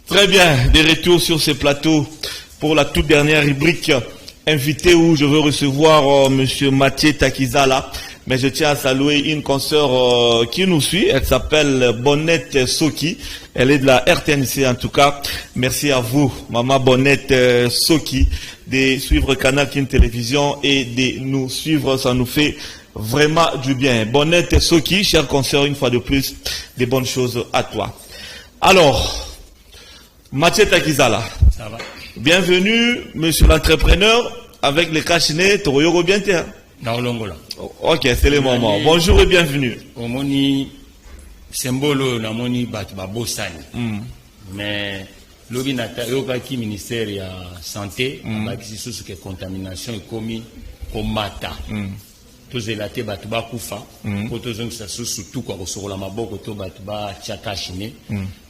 Très bien, de retour sur ce plateau pour la toute dernière rubrique invité où je veux recevoir Monsieur Mathieu Takizala. Mais je tiens à saluer une consoeur qui nous suit. Elle s'appelle Bonnette Soki. Elle est de la RTNC en tout cas. Merci à vous, Maman Bonnette Soki, de suivre Canal King Télévision et de nous suivre. Ça nous fait vraiment du bien. Bonnette Soki, chère consoeur, une fois de plus, des bonnes choses à toi. Alors, Mathieu Takizala. Ça va. Bienvenue, monsieur l'entrepreneur, avec les cachinets, Toroyoro Bienté. Ok, c'est le moment. Bonjour et bienvenue. Omoni symbolo na moni batu ba bosani. Mais lobi nata yoka ki ministère ya santé ba kisi que contamination est commis komata. Tous elate batu ba kufa, ko to zongi sa surtout kwa kosokola maboko to batu ba chakashine.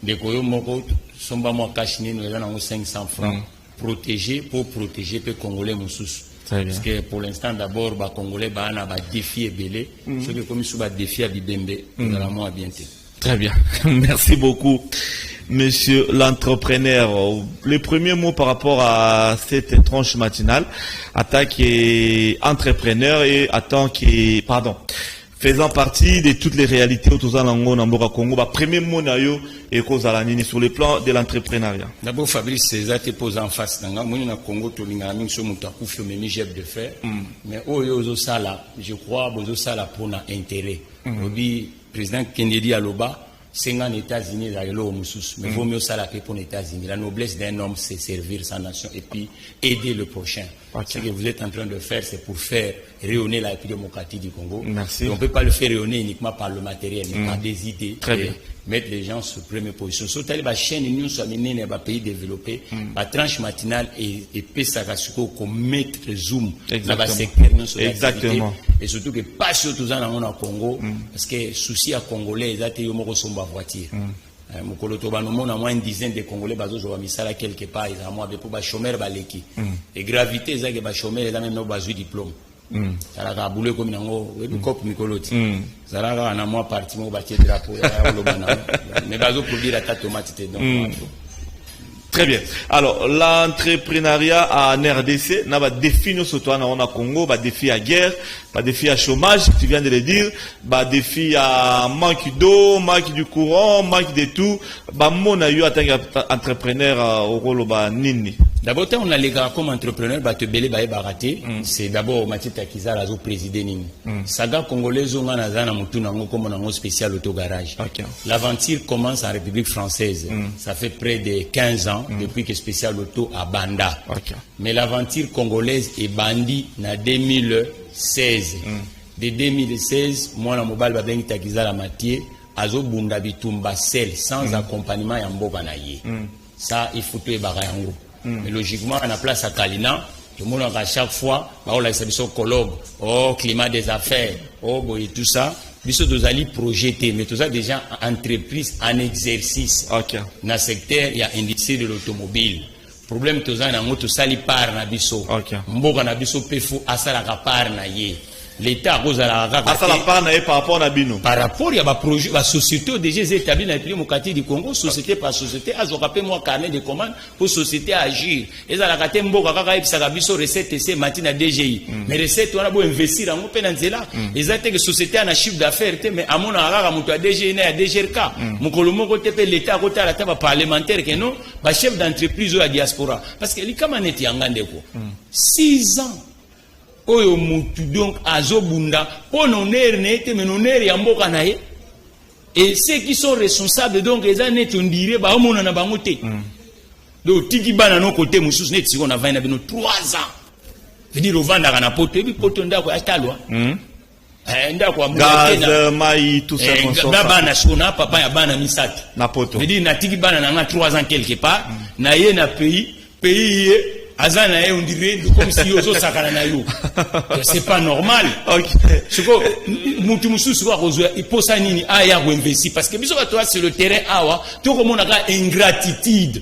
Ndeko yo moko somba mo kashine no eza na 500 francs. Protéger pour protéger les Congolais moussous. Parce que pour l'instant d'abord les Congolais ont un défi ébélé. Ce qui est comme un défi à Bibembe, nous allons à bientôt. Très bien, merci beaucoup, monsieur l'entrepreneur. Le premier mot par rapport à cette tranche matinale, en tant qu'entrepreneur et en tant que, faisant partie de toutes les réalités autour de la Congo, premier mot sur le plan de l'entrepreneuriat. D'abord, Fabrice César te pose en face. Moi, na Congo, tu as mis sur mon tapouf, le même chef de fer. Mais je crois que ça pour un intérêt. Le président Kennedy Aloba, 50 États-Unis, mais vaut mieux ça pour les États-Unis. La noblesse d'un homme, c'est servir sa nation et puis aider le prochain. Ce que vous êtes en train de faire, c'est pour faire rayonner la démocratie du Congo. Merci. Et on ne peut pas le faire rayonner uniquement par le matériel, mais par des idées. Très bien. Mettre les gens sur première position. Surtout la chaîne nous sommes menés dans les pays développés. La tranche matinale et Pesakasuko qu'on mette le zoom dans le secteur. Exactement. Et surtout que pas surtout dans le Congo, parce que souci à Congolais, ils ont été en voiture. Moins une dizaine de Congolais ont mis ça quelque part. Ils ont pour chômeur baleki. Et gravité, ils ont chômeur, ils ont même besoin de diplôme. Ça a boulé comme un cop Mikoloti. Ça a un mois parti, mon bâti drapeau. Mais bazo produire la tomate. Très bien. Alors, l'entrepreneuriat en RDC n'a pas défi nous surtout en Congo, pas défi à guerre, pas défi à chômage, tu viens de le dire, pas défi à manque d'eau, manque du courant, manque de tout. Bah, mon a eu en tant qu'entrepreneur au rôle bah nini. D'abord, on a les gars comme entrepreneur, bah te belé bah baraté. C'est d'abord Mathieu Takizala au président nini. Saga congolaise on a zana mutu nango comme on a un spécial autogarage. L'aventure commence en République française. Ça fait près de 15 ans depuis que spécial auto à Banda. Mais l'aventure congolaise est bandit en 2016. De 2016, moi la mobile ba bengi Takizala Mathieu azo bunda bitumba seul sans accompagnement ya mboka na ye. Ça il faut tuer barayango. Mais logiquement, on a place à Kalina. Tout le monde à chaque fois, on a des colloques, climat des affaires, et tout ça. Biso dozali projeté, mais tout ça déjà entreprise en exercice. Dans le secteur, il y a industrie de l'automobile. Problème tout ça, on a tout sali par na biso. Mboka na biso pefou asala ka par na ye. L'État a cause à la par rapport à Bino. Par rapport, il y a un projet, la société déjà établie dans le pays démocratique du Congo, société par société, a rappelé moi carnet de commandes pour société agir. Et ça la raté mboka kaka et ça biso recette c'est matin DGI. Mais recette on a beau investir en open là. Les que société a un chiffre d'affaires mais à mon araga muto DGI na DGRK. Mon kolomo côté l'État côté à la table parlementaire que non, ba chef d'entreprise ou à diaspora parce que les camaneti angande ko. 6 ans oyo mutu donc azobunda po nonere nete menonere ya mboka na ye et ceux qui sont responsables donc les années on dirait ba omona na bango te donc tiki bana no côté mususu net siko na vaina bino 3 ans veut dire ovanda kana poto bi poto ndako atalwa ndako gaz mai tout ça comme ça bana sona papa ya bana misatu na poto veut dire na tiki bana na 3 ans quelque part na ye na pays Azana on dirait comme si yozo sakana na yo. C'est pas normal. C'est quoi mutu mususu wa kozwa iposa nini aya ko investi parce que biso ba toi sur le terrain awa to ko mona ka ingratitude.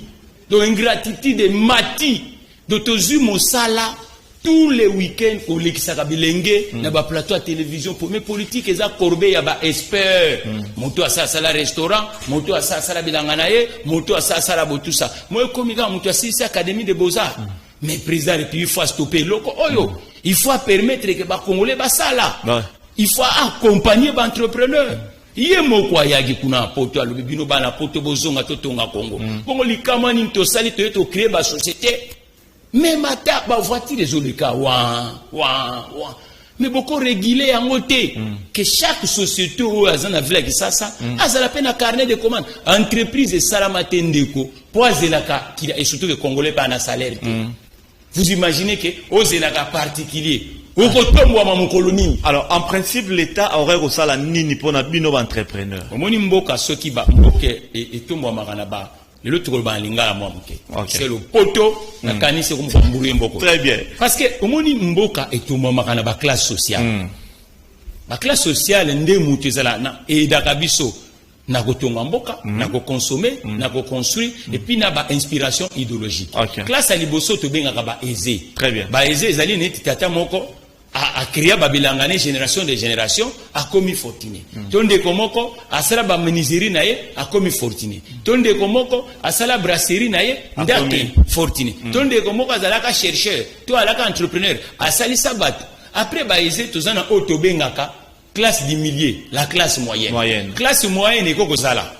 Donc ingratitude mati de tozu mosala tous les week-ends au Lekisaka Bilenge na ba plateau à télévision pour mes politiques eza corbeille ya ba expert moto asa sala restaurant moto asa sala bilanganaye moto asa sala botusa moi komika moto asa académie de beaux-arts mais président et puis il faut stopper loko oyo il faut permettre que ba congolais ba sala il faut accompagner ba entrepreneur iye moko ayagi kuna poto alobi bino bana poto bozonga totonga Congo bongo likama ni to sali to créer ba société. Mais mata ba voiture ezoleka wa mais beaucoup réguler en côté que chaque société ou azana villa qui ça azala peine carnet de commande entreprise et salamate ndeko poazelaka et surtout que congolais pas na salaire. Vous imaginez que ozelaka particulier alors en principe l'État aurait reçu la nini pour na bino entrepreneur omoni mboka soki ba mboke et tombo makana ba. C'est le poteau na kanise comme mburu mboko. Très bien. Parce que omoni mboka etumba makana ba classe sociale. Ba classe sociale nde mutu ezala na edaka biso na kotonga mboka, na ko consommer, na ko construire et puis na ba inspiration idéologique. Classe aliboso to bengaka ba aisé. Très bien. Ba aisé ezali neti tata moko a créé babilangane génération de génération a commis fortuné. Tonde komoko a sala ba menuiserie naye a commis fortuné. Tonde komoko a sala brasserie naye ndake fortuné. Tonde komoko a zalaka chercheur, to alaka entrepreneur a sali sabat. Après ba eze tozana auto bengaka classe du milieu, la classe moyenne. Classe moyenne eko kozala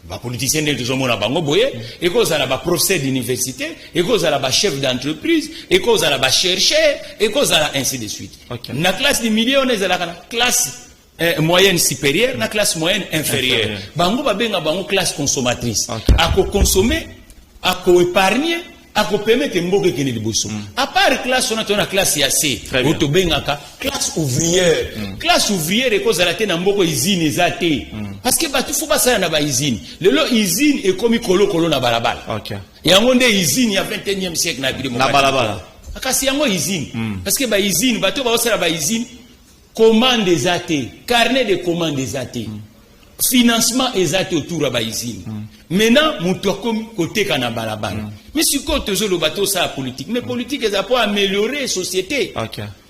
ba politicien de tozomona bango boye eko zala ba professeur d'université eko zala ba chef d'entreprise eko zala ba chercheur eko zala ainsi de suite. Na classe du milieu on ezala kana classe moyenne supérieure na classe moyenne inférieure. Bango ba benga bango classe consommatrice. Ako consommer, ako épargner, ako permettre mboke kene liboso. À part classe on a classe ya C, auto bengaka classe ouvrière. Classe ouvrière eko zala te na mboko usine ezate. Parce que batu faut pas ça na ba usine. Lelo usine est comme kolo na balabala. Et en monde usine il y a 21e siècle na bili na balabala. Akasi yango usine. Parce que ba usine batu ba osala ba usine commande ezate, carnet de commande ezate. Financement ezate autour de ba usine. Maintenant mutu comme côté kana balabala. Mais si côté zo le bateau ça politique, mais politique est pour améliorer la société.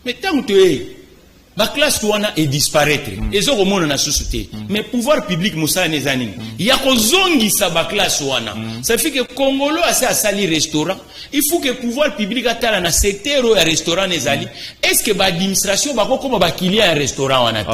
Mais tant que la classe touana est disparaître. Et ça remonte dans la société. Mais pouvoir public moussa nezani. Il y a kozongi sa ba classe touana. Ça fait que Congolo a sa sali restaurant. Il faut que pouvoir public atala na secteur au restaurant nezali. Est-ce que ba administration ba comme ba client un restaurant wana?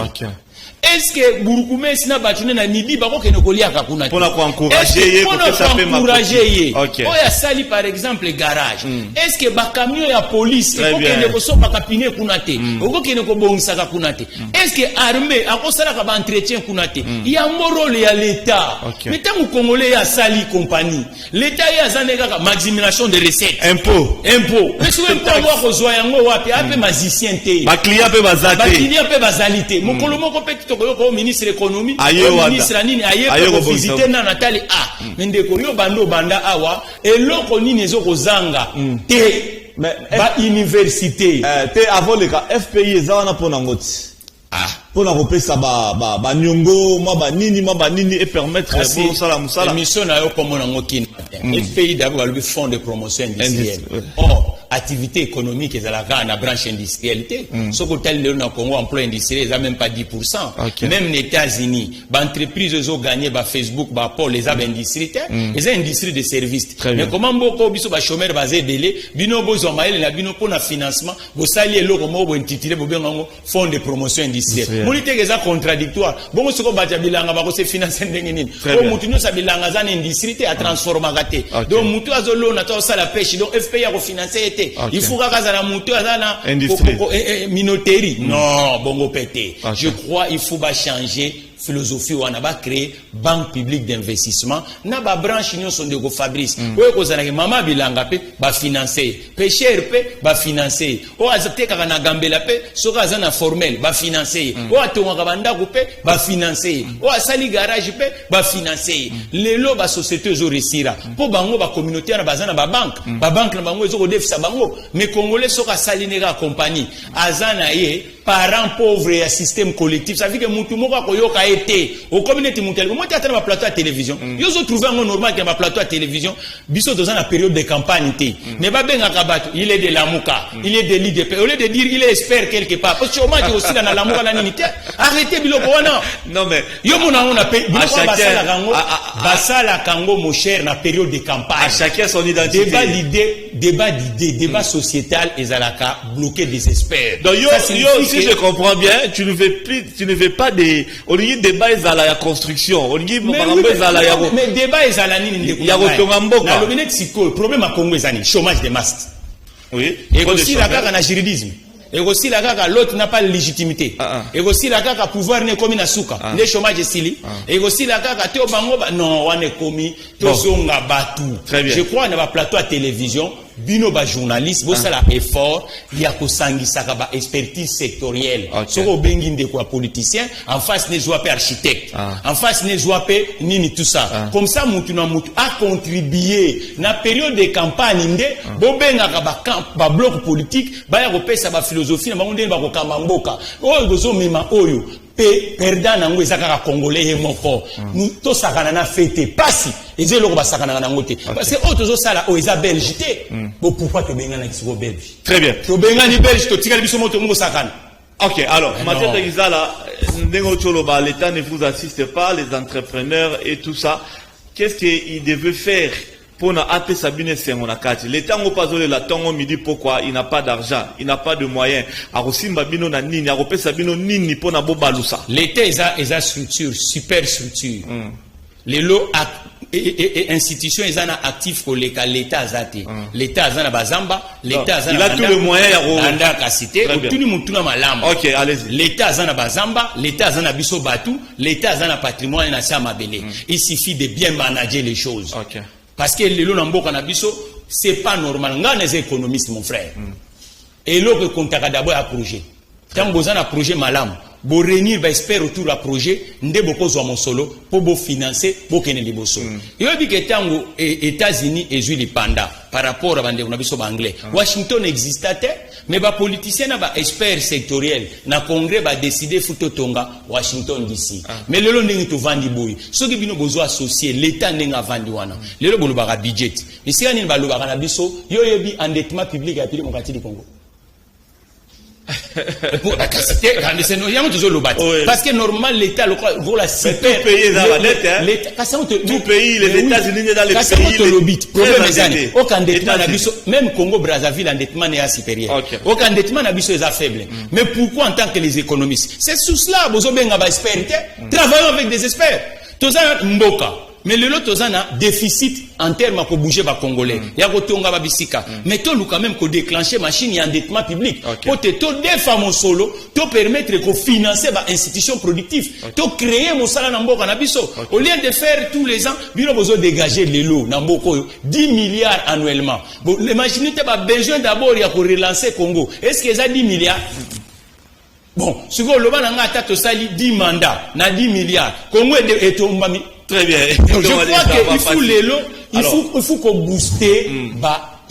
Est-ce que Burukume sina batune na midi bako kene kolia kakuna pour encourager pour encourager oya sali par exemple garage est-ce que ba camion ya police ko kene ko so bakapine kuna te oko kene ko bongisa kuna te est-ce que armée akosala ka ba entretien kuna te ya morole ya l'état mais tant que congolais ya sali compagnie l'état ya zaneka ka maximization de recettes impôt mais si on peut ko zo yango wapi ape magicien te ba client pe bazalité mokolo moko petit ko ministre économie ministre nini aye ko visiter na Nathalie ndeko yo bando banda awa eloko nini ezoko zanga te ba université te avant le cas FPI ezana pona ngoti pona kopesa ba nyongo ma nini et permettre bon sala musala mission na yo comme na ngokina FPI d'abord le fonds de promotion industrielle activité économique et la branche industrialité. Ce que tel le Congo emploi industriel, ils même pas 10%. Même les États-Unis, l'entreprise ont gagné Facebook, Paul, les industries, les industries de services. Mais comment beaucoup biso ba chômeur basé délai, bino bozo maïl la bino pour le financement, vous saliez le comme vous intitulé vous bien fonds de promotion industrielle. Mon idée est contradictoire. Bon ce que batia bilanga ba ko se financer ndengeni. Bon mutuno sa bilanga za industrie à transformer gâté. Donc mutu azolo na to sa la pêche donc FPI a financer. Il faut qu'à monter à la minoterie. Non, bongo pété. Je crois il faut changer philosophie on a pas créé banque publique d'investissement na ba branche union sont de go Fabrice oyo kozana ke mama bilanga pe ba financer pêcheur pe ba financer o azate ka na gambela pe soka azana formel ba financer o atonga ka banda ko pe ba financer o asali garage pe ba financer lelo ba société zo resira po bango ba communauté na bazana ba banque na bango zo ko defisa bango mais congolais soka sali nega compagnie azana ye parents pauvres et un système collectif. Ça veut dire que Moutou Moka Koyoka été au communauté mondiale. Moi, tu as un plateau à télévision. Ils ont trouvé un normal qui a un plateau à télévision. Bissot dans la période de campagne. Mais pas bien à il est de la Mouka, il est de l'IDP. Au lieu de dire il est expert quelque part. Parce que au moins, il aussi dans la Mouka, arrêtez Biloko. Non, mais. Yo mon on a payé. Basala Kango, mon cher, dans la période de campagne. À chacun son identité. Débat d'idées, débat sociétal, et Zalaka bloqué des experts. Donc, si je comprends bien, tu ne fais pas des, au lieu de débat, ils ont la construction. Au lieu de mais débat, ils ont la ligne de Y'a le problème à Congo, c'est chômage des masses. Oui. Et aussi la carte en juridisme. Et aussi la carte l'autre n'a pas de légitimité. Et aussi la carte pouvoir n'est commis à Souka. Les chômages est stylé. Et aussi la carte Théo Bango, non, on est commis. Tozonga Batou. Je crois qu'on a un plateau à télévision. Bino ba journaliste, vous savez effort, il y a que sangi sakaba expertise sectorielle. Soko bengin de quoi politicien, en face ne joue pas architecte, en face ne joue pas nini tout ça. Comme ça, moutou a contribué na période de campagne nde, bobenga ba bloc politique, ba ya repesa ba philosophie na bango nde ba ko kamamboka. Oyo gozo mema oyo. Perdant nango ezaka congolais et moko nous to sakana na fête pasi ezelo ba sakana na ngote parce que autres sala o eza belge té bon pourquoi te benga na kisiko belge très bien to benga ni belge to tikali biso moto ngo sakana. OK, alors Mathieu Takizala ndengo choloba l'état ne vous assiste pas, les entrepreneurs et tout ça, qu'est-ce qu'il devait faire pour na AP Sabine Sengonakati? L'état ngo pazole la tongo midi pourquoi il n'a pas d'argent, il n'a pas de moyens. Arosimba bino na nini, arope Sabino nini pour na bobalusa. L'état eza structure, super structure. Les lots et institutions ils ont actif pour l'état azati. L'état azana bazamba, l'état azana. Il a tous les moyens à anda kasité, tout le monde tout na malam. OK, allez-y. L'état azana bazamba, l'état azana biso batou, l'état azana patrimoine na sama belé. Il suffit de bien manager les choses. OK. Parce que le Lombo Kanabiso, c'est pas normal. On est économiste, mon frère. Et l'autre que contacte d'abord un projet. Quand vous avez un projet malam, vous réunir, vous espérer autour d'un projet, vous avez mon solo, pour vous financer, vous avez des bosso. Et vous dit que tant les États-Unis et les panda, par rapport à l'anglais, Washington existait, mais les politiciens n'ont experts sectoriels, dans le Congrès, va décider de Tonga, Washington d'ici. Mais le long de vendre boy, ceux qui ont besoin associer, l'État n'a vendu wana. Le long de budget. Mais si on a un biso, il y a un endettement public à mon quartier du Congo. Parce que normalement l'État vaut la super tout pays dans la dette, tout pays, les États-Unis dans les pays, problème est année aucun endettement même Congo Brazzaville endettement n'est pas supérieur, aucun endettement n'est pas faible. Mais pourquoi en tant que les économistes, c'est sous cela vous avez une expérience, travaillons avec des experts. Tous un mboka. Mais le lot a déficit en termes pour bouger les Congolais. Il y a Gotonga Babisika. Mais tout le quand même qu'on déclenche machine et endettement public. Pour te des femmes solo, te permettre de financer les institutions productives. Te créer mon salaire dans Nabiso. Au lieu de faire tous les ans, il a besoin de dégager les lots dans 10 milliards annuellement. Bon, imaginez que tu as besoin d'abord de relancer Congo. Est-ce que ça 10 milliards? Bon, si vous avez 10 mandats, 10 milliards, Congo est tombé. Très bien. Donc, je crois qu'il faut les lots, il faut qu'on booste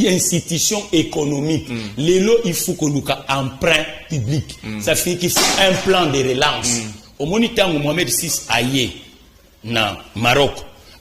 institutions économiques. Les lots, il faut qu'on ait un emprunt public. Ça fait qu'il faut un plan de relance. Au moniteur Mohamed VI aïe, na Maroc,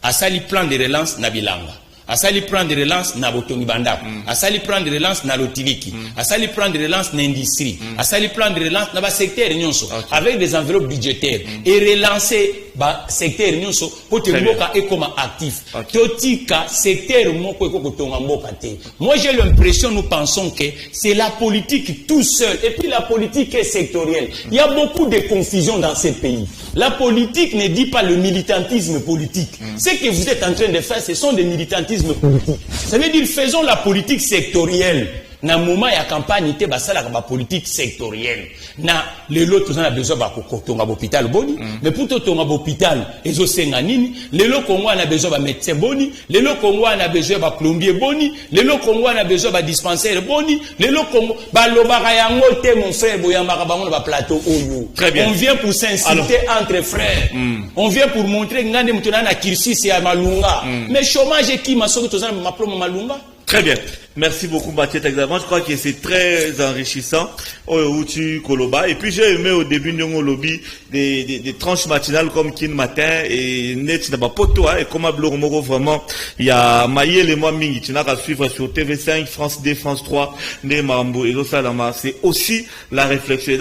a sali plan de relance na Bilanga. A sali plan de relance na Botongi Banda. A sali plan de relance na Lotiliki. A sali plan de relance na industrie. A sali plan de relance na secteur nyonso avec des enveloppes budgétaires et relancer ba secteur nyonso pour te mboka et comme actif. Totika secteur moko ko tonga mboka te. Moi j'ai l'impression nous pensons que c'est la politique tout seul et puis la politique est sectorielle. Il y a beaucoup de confusion dans ce pays. La politique ne dit pas le militantisme politique. Ce que vous êtes en train de faire ce sont des militantismes politique. Ça veut dire faisons la politique sectorielle. Na moment ya campagne te basala ka politique sectorielle. Na les lots on a besoin ba kotonga hôpital boni, mais pour tonga hôpital ezo senga nini, les lots Congo on a besoin ba médecin boni, les lots Congo on a besoin ba plombier boni, les lots Congo on a besoin ba dispensaire boni, les lots Congo ba lobaka yango te mon frère boyamba bango ba plateau oyo. On vient pour s'inciter entre frères. On vient pour montrer ngande mutuna na kirsi ya malunga. Mais chômage qui masoko tozana ma promo malunga. Très bien. Merci beaucoup, Mathieu Takizala. Je crois que c'est très enrichissant. Où tu koloba. Et puis, j'ai aimé au début de lobby des tranches matinales comme Kin Matin et Net Nabapoto, et comme à Bloromoro, vraiment, il y a Maïe et moi Mingi. Tu n'as qu'à suivre sur TV5, France 2, France 3, Nemambo et Losalama. C'est aussi la réflexion. Et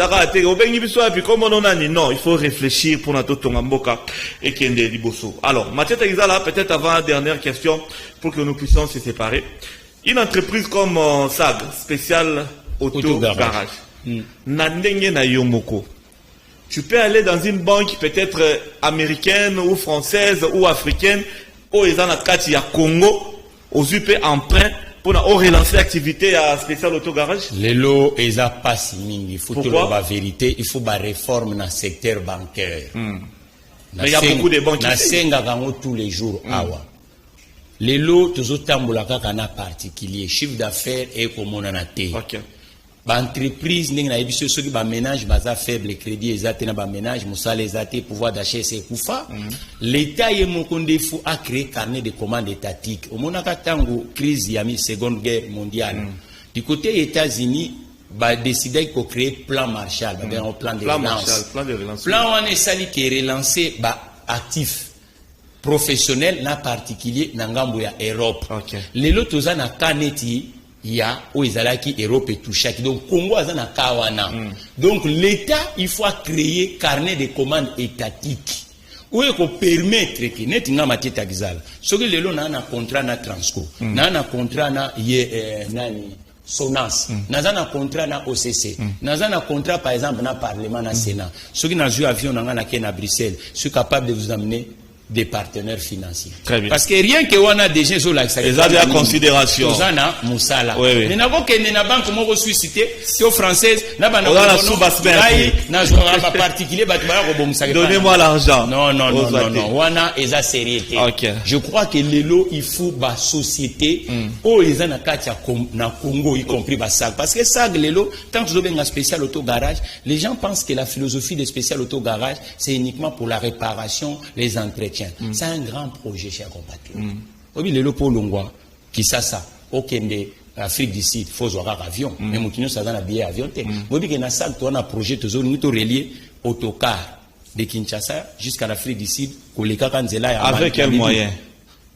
puis, comme on a dit, non, il faut réfléchir pour notre Tongamboka et Kende Liboso. Alors, Mathieu Takizala, peut-être avant la dernière question, pour que nous puissions se séparer. Une entreprise comme SAG, spécial auto-garage, Nandenge na Yomoko. Tu peux aller dans une banque peut-être américaine ou française ou africaine, où ils ont la carte à Congo, aux UP emprunt pour relancer l'activité à spécial auto-garage. Les lots, ils n'ont pas signé. Il faut Pourquoi? la vérité, il faut une réforme dans le secteur bancaire. Mais il y a beaucoup de banques qui tous les jours. Les lots, tous autant en particulier, chiffre d'affaires et comme on en a été. L'entreprise, ceux qui ménage, faible crédit, ménage, pouvoir d'achat, c'est Koufa. L'État est mon défaut à créer carnet de commandes étatiques. Au moment où crise, il y a mis seconde guerre mondiale. Du côté États-Unis, décidé de créer plan Marshall, plan de relance. Plan on est sali qui est relancé, actif. Professionnel, en particulier, dans l'Europe. Les lots, tous en Kaneti, il y a où ils qui Europe et tout chaque. Donc, Congo, ils en Kawana. Donc, l'État, il faut créer carnet de commandes étatiques. Où il faut permettre que, net, n'a Mathieu Takizala. Ce que les lots, n'a un contrat, n'a Transco. N'a un contrat, n'a Sonas. N'a un contrat, n'a OCC. N'a un contrat, par exemple, n'a Parlement, n'a Sénat. Ceux qui n'ont eu avion, n'a à Bruxelles, sont capables de vous amener des partenaires financiers. Très bien. Parce que rien que on a déjà sur la considération. Moussala. Oui. Mais n'avons que na banque comment ressuscité, c'est aux françaises, n'a pas particulier, donnez-moi l'argent. Non. Wana eza sérieuxité. Je crois que les lots, il faut ba société, oh eza na katia na Congo, y compris ba SAG. Parce que SAG, les lots, tant que vous avez un spécial auto-garage, les gens pensent que la philosophie des spécial auto-garage, c'est uniquement pour la réparation, les entretiens. C'est un grand projet, chers compatriotes. Oui, les locaux longwa, qui ça, au Kende, Afrique du Sud, il faut avoir un avion. Mais mon client, ça donne un billet avion. Oui, que na ça, tu as un projet, tu as relié autocar de Kinshasa jusqu'à l'Afrique du Sud, avec quel moyen?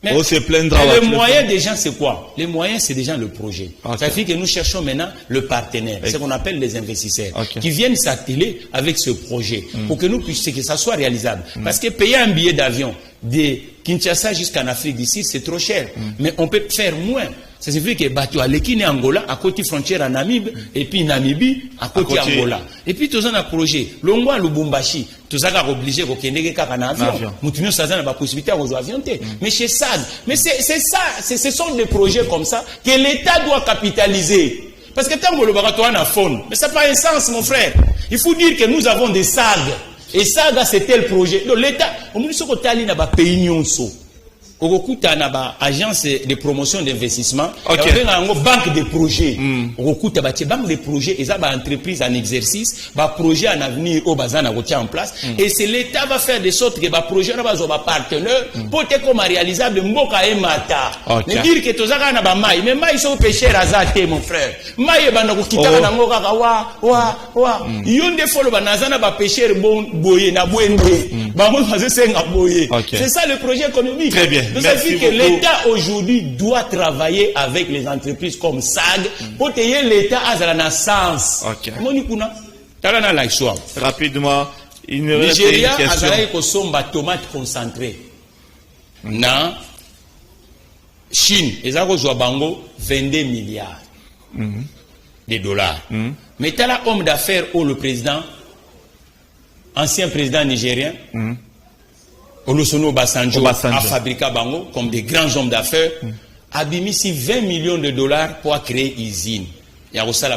Le moyen des gens, c'est quoi? Les moyens, c'est déjà le projet. Ça fait que nous cherchons maintenant le partenaire, ce qu'on appelle les investisseurs, qui viennent s'atteler avec ce projet pour que nous puissions, que ça soit réalisable. Parce que payer un billet d'avion de Kinshasa jusqu'en Afrique du Sud, c'est trop cher. Mais on peut faire moins. Ça signifie que Batou à l'Ekine Angola, à côté frontière à Namibie, et puis Namibie, à côté Angola. Et puis, tous un projet. Longwa, Lubumbashi, tous a obligé au Kenya qu'à un avion. Nous ça n'a pas possibilité à aux avions. Mais chez SAG, mais c'est ça, ce sont des projets comme ça que l'État doit capitaliser. Parce que tant que le barato a faune, mais ça n'a pas un sens, mon frère. Il faut dire que nous avons des SAG. Et SAG a c'est tel projet. Donc l'État, on nous dit que l'État n'a pas payé Okuta na ba agence de promotion d'investissement, banque de projets. Okuta ba banque de projets, et ça ba entreprise en exercice, ba projet en avenir au bazana retient en place. Et c'est l'État va faire de sorte que ba projet na ba zo ba partenaire pour être comme réalisable mboka et mata. Ne dire que tozaka na ba mai, mais mai so pêcheur azate mon frère. Mai ba na kokita na ngoka ka wa. Yonde folo ba nazana ba pêcheur bon boye na bwende. Ba mo faze senga boye. C'est ça le projet économique. Très bien. Donc ça veut dire que l'État aujourd'hui doit travailler avec les entreprises comme SAG pour que l'État ait la naissance. Rapidement, il ne reste Nigeria une question. a consommé tomates concentrées. Na Chine, ils ont reçu bango 22 milliards de dollars. Mais tu as là homme d'affaires ou le président, ancien président nigérien. Olusegun Obasanjo a fabriqué Bango comme des grands hommes d'affaires, a mis 20 millions de dollars pour créer une usine. Il y a aussi la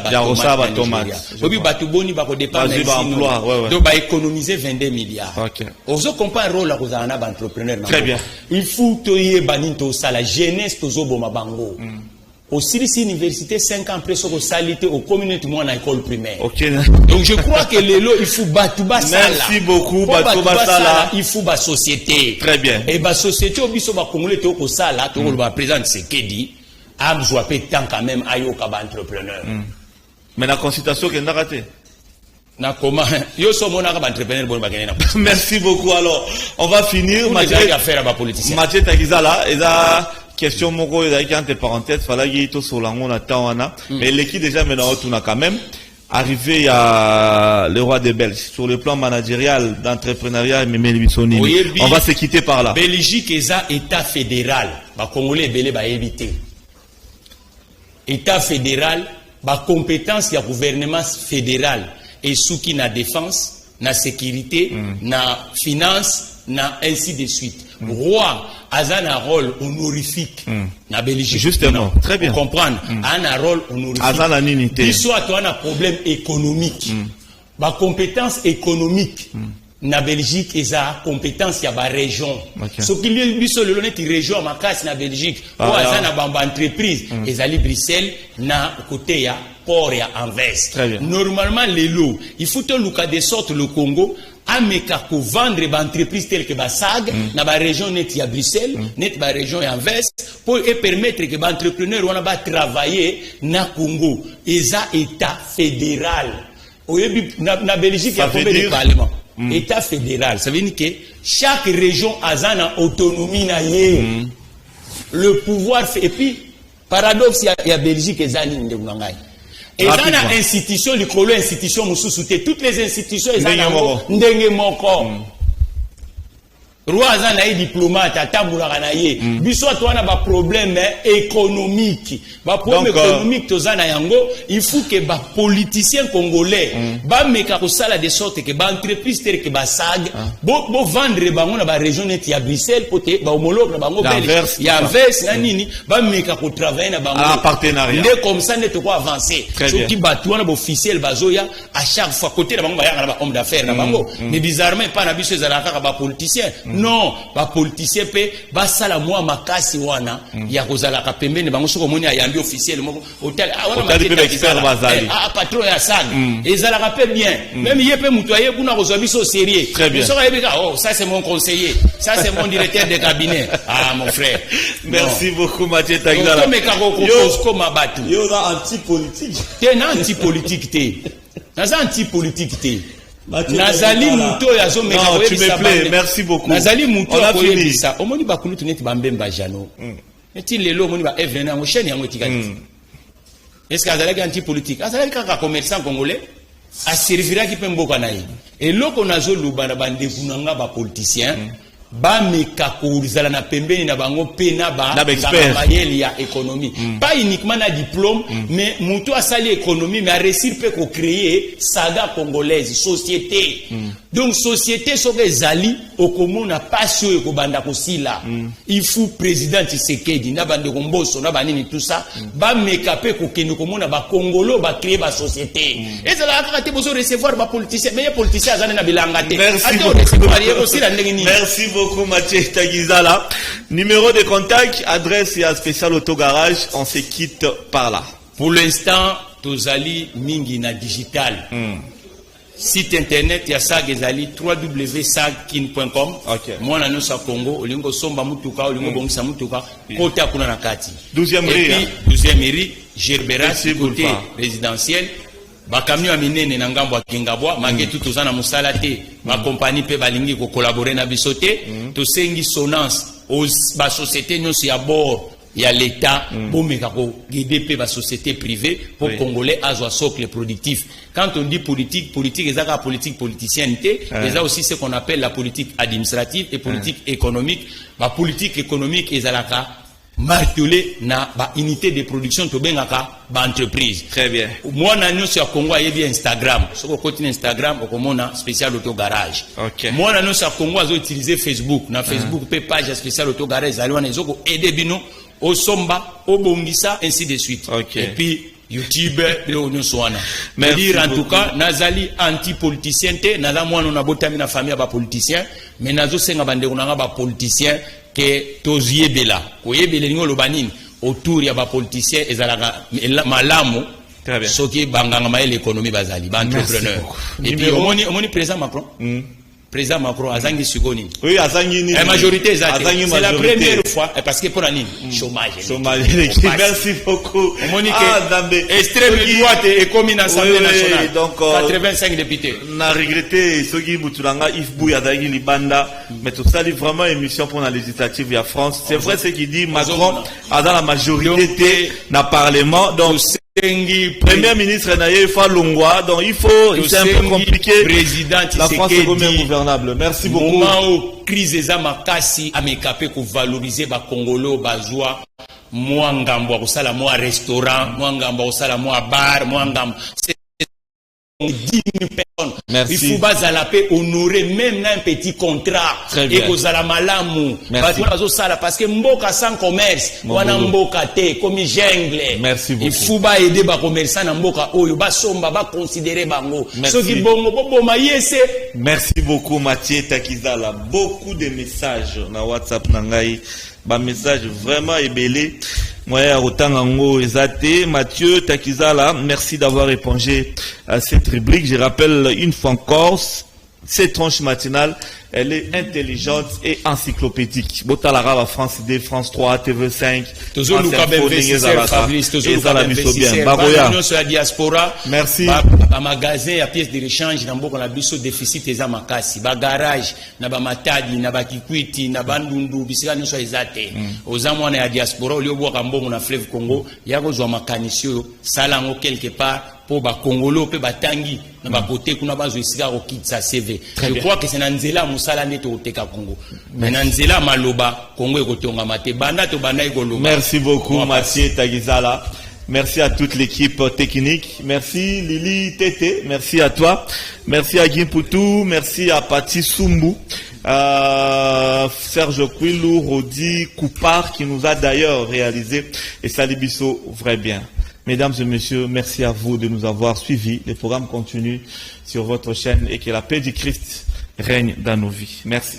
tomate. Donc, il va économiser 22 milliards. On se compare un rôle à l'entrepreneur. Très bien. Il faut que la jeunesse de Bango. Aussi, ici, université, 5 ans après, sur la salité, au communauté, moi, en école primaire. Donc, je crois que les lots, il faut Batouba Sala. Merci beaucoup, Batouba Sala. Il faut la société. Très bien. Et la société, au biso, va congolais, au Sala, au président, c'est Kedi. Amzouapé tant quand même ayoka ba entrepreneur. Mais la consultation qui est ratée. Na comment yo so mona ka ba entrepreneur bon ba gagner. Merci beaucoup. Alors, on va finir. Mathieu Takizala, et la question moko qui entre parenthèses, fallait qu'il to solango na tawana. Mais l'équipe déjà maintenant tout na quand même arrivé à le roi des Belges sur le plan managérial d'entrepreneuriat on va se quitter par là. Belgique est un état fédéral. Ba congolais belé ba éviter. État fédéral, ba compétence ya gouvernement fédéral et souki na défense, na sécurité, na finance, na ainsi de suite. Roi a un rôle honorifique na Belgique. Justement, très bien. Comprendre, a un rôle honorifique. Azana ninité. Il soit toi un problème économique. Ba compétence économique na Belgique et sa compétence ya ba région. Ce qui lui biso le honnête région ma casse na Belgique. Ou azana bamba entreprise ezali Bruxelles na côté ya port ya Anvers. Normalement les lots, il faut un look de sorte le Congo ameka ko vendre ba entreprise telle que ba SAG na ba région net ya Bruxelles, net ba région ya Anvers pour permettre que ba entrepreneur wana ba travailler na Congo. Eza état fédéral. Na Belgique il y a combien de parlements? État fédéral, ça veut dire que chaque région a une autonomie na ye. Le pouvoir fait, et puis paradoxe il y a Belgique et Zani ndekunangai. Et dans la institution, l'école institution mususuté, toutes les institutions ndenge moko. Roi Zana est diplomate, atamboula naye. Biso toi na ba problème économique. Ba problème économique tozana yango, il faut que ba politiciens congolais ba meka ko sala de sorte que ba entreprise telle que ba SAG bo vendre bango na ba région net ya Bruxelles pote ba homologue na bango belge. Ya Anvers na nini ba meka ko travailler na bango. En partenariat. Ndé comme ça net ko avancer. Ce qui ba toi na ba officiel bazoya à chaque fois côté na bango ba ya na ba homme d'affaires na bango. Mais bizarrement pas na biso ezalaka ba politiciens. Non, ba politicien pe ba sala moi makasi wana ya kozala ka pembeni bango soko moni ayambi officiel moko hôtel wana expert bazali patron ya SAG ezala ka pe bien même yé pe mutu aye kuna kozwa biso sérieux soko yebika oh ça c'est mon conseiller, ça c'est mon directeur de cabinet. Ah mon frère, merci beaucoup Mathieu Takizala. Comme ka ko cause comme abatu yo na anti politique te na anti politique te na anti politique te. Nazali muto ya zo meka non, tu me plais, merci beaucoup. Nazali muto ya koyebi sa. Omoni ba kulutu neti ba mbemba jano. Neti lelo omoni ba evre na mosheni yango tikali. Est-ce que azali anti politique? Azali kaka commerçant congolais a servira ki pe mboka na ye. Et loko nazo luba na bande kunanga ba politicien ba meka ko zala na pembeni na bango pe na ba bayeli ya économie. Pas uniquement na diplôme mais muto asali économie mais a réussir pe ko créer saga congolaise société. Donc société soke zali okomona passion ko banda ko sila. Il faut président Tshisekedi na bande ko mboso na banini tout ça ba meka pe ko kende komona ba Congolo ba créer ba société. Et ça la ka te bozo recevoir ba politicien mais les politiciens azana na bilanga te. Merci beaucoup Mathieu Takizala. Numéro de contact, adresse et à spécial autogarage, on se quitte par là. Pour l'instant, tozali mingi na digital. Site internet ya SAG ezali www.sagkin.com. Moi na nosa Congo, olingo somba mutuka, olingo bongisa mutuka, kote akuna na kati. 12e rue. 12e rue, Gerberas, côté résidentiel. Ba camion aminene na ngambo akingabwa magetu tozana musala te ma compagnie pe balingi ko collaborer na bisote to sengi sonance aux ba société nyonso ya bord ya l'état pour meka ko guider pe ba société privée pour congolais azwa socle productif. Quand on dit politique ezaka politique politicienne ezaka aussi ce qu'on appelle la politique administrative et politique économique. Ba politique économique ezalaka martelé na ba unité de production to bengaka ba entreprise. Très bien. Moi na nyonso ya Congo ayebi Instagram. Soko continue Instagram okomona spécial auto garage. Moi na nyonso ya Congo azo utiliser Facebook. Na Facebook pe page spécial auto garage ali wana ezoko aider bino au somba, au bongisa ainsi de suite. Et puis YouTube le nyonso wana. Mais dire en tout cas nazali anti politicien te naza mwana na botami na famille ba politicien mais nazo senga bande kunanga ba politicien que tozie bela oyebele ningo lobanini autour ya ba politicien ezalaka malamu soki banganga maele économie bazali ba entrepreneur. Et puis omoni président Macron président Macron azangi sugoni. Oui, azangi ni. La majorité c'est la première fois parce que pour la chômage. Merci beaucoup. Extrême droite et comme une assemblée nationale. Donc 85 députés. Na regretté Sogi Boutulanga Ifbou Yadagi Libanda, mais tout ça vraiment émission pour la législative de France. C'est vrai ce qu'il dit, Macron a dans la majorité dans le Parlement. Donc Premier ministre Naye Falungwa, donc il faut, c'est un peu compliqué. La France est comme ingouvernable. Merci beaucoup. Moment où crise des amakasi a mécapé pour valoriser ba Congolo, bazwa, moi ngambo kusala moi restaurant, moi ngambo kusala moi bar, moi ngambo 10 000 personnes. Merci. Il faut bazalaper honorer même un petit contrat. Très bien. Et kozala malamu. Merci. Parce que mboka sans commerce, wana mboka te comme jungle. Merci beaucoup. Il faut ba aider ba commerçant na mboka oyo ba somba ba considérer bango. Merci. Merci beaucoup Mathieu Takizala. Beaucoup de messages na WhatsApp nangai. Ba message vraiment ébélé. Mathieu Takizala, merci d'avoir répondu à cette rubrique. Je rappelle une fois encore, cette tranche matinale, elle est intelligente et encyclopédique. Botalara, France 2, France 3, TV5. Toujours nous Fabrice, toujours la diaspora. Merci. Ba magasin à pièces de rechange na mboko na biso déficit eza makasi. Ba garage na ba matadi na ba kikwiti na bandundu bisika nyonso ezate. Ozamwa na diaspora oli obwa mbongo na fleuve Congo yako zwa makanisio salango quelque part pour ba Congolo pe batangi na ba côté kuna bazo esika ko kitsa CV. Je crois que c'est nanzela musala neto oteka Congo. Mais nanzela maloba Congo ekotonga mate banda to banda ekoloba. Merci beaucoup Mathieu Takizala. Merci à toute l'équipe technique. Merci Lili Tété. Merci à toi. Merci à Gimpoutou. Merci à Pati Sumbu. Serge Quilou, Rodi Coupard qui nous a d'ailleurs réalisé. Et Salibiso, vrai bien. Mesdames et messieurs, merci à vous de nous avoir suivis. Le programme continue sur votre chaîne et que la paix du Christ règne dans nos vies. Merci.